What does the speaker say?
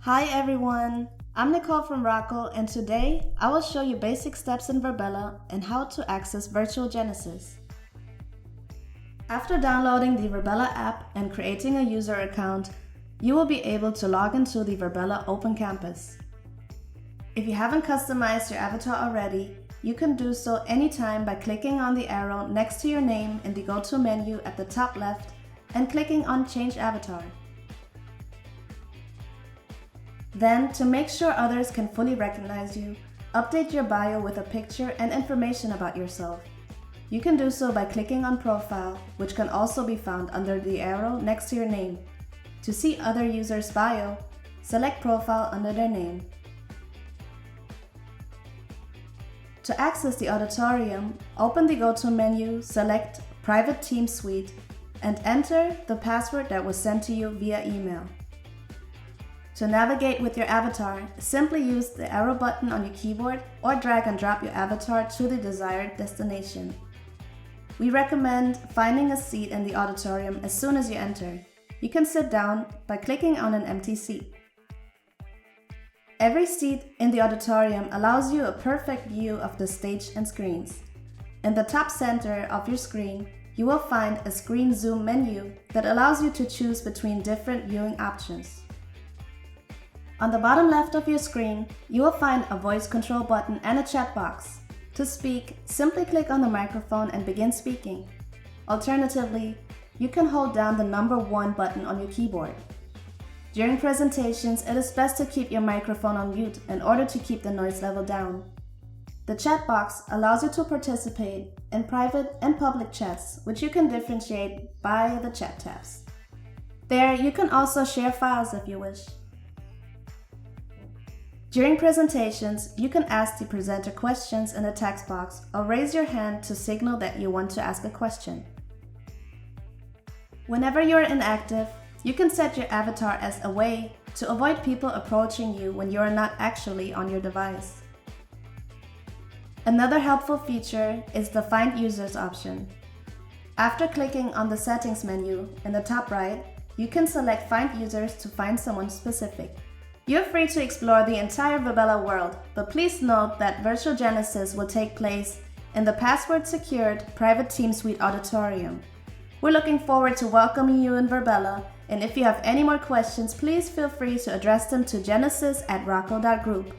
Hi everyone, I'm Nicole from ROCCO, and today I will show you basic steps in Verbella and how to access Virtual Genesis. After downloading the Verbella app and creating a user account, you will be able to log into the Verbella Open Campus. If you haven't customized your avatar already, you can do so anytime by clicking on the arrow next to your name in the Go-To menu at the top left and clicking on Change Avatar. Then, to make sure others can fully recognize you, update your bio with a picture and information about yourself. You can do so by clicking on Profile, which can also be found under the arrow next to your name. To see other users' bio, select Profile under their name. To access the auditorium, open the Go-To menu, select Private Team Suite, and enter the password that was sent to you via email. To navigate with your avatar, simply use the arrow button on your keyboard or drag and drop your avatar to the desired destination. We recommend finding a seat in the auditorium as soon as you enter. You can sit down by clicking on an empty seat. Every seat in the auditorium allows you a perfect view of the stage and screens. In the top center of your screen, you will find a screen zoom menu that allows you to choose between different viewing options. On the bottom left of your screen, you will find a voice control button and a chat box. To speak, simply click on the microphone and begin speaking. Alternatively, you can hold down the number 1 button on your keyboard. During presentations, it is best to keep your microphone on mute in order to keep the noise level down. The chat box allows you to participate in private and public chats, which you can differentiate by the chat tabs. There, you can also share files if you wish. During presentations, you can ask the presenter questions in the text box or raise your hand to signal that you want to ask a question. Whenever you are inactive, you can set your avatar as away to avoid people approaching you when you are not actually on your device. Another helpful feature is the Find Users option. After clicking on the Settings menu in the top right, you can select Find Users to find someone specific. You're free to explore the entire Verbella world, but please note that Virtual Genesis will take place in the password-secured Private Team Suite auditorium. We're looking forward to welcoming you in Verbella, and if you have any more questions, please feel free to address them to genesis@rocco.group.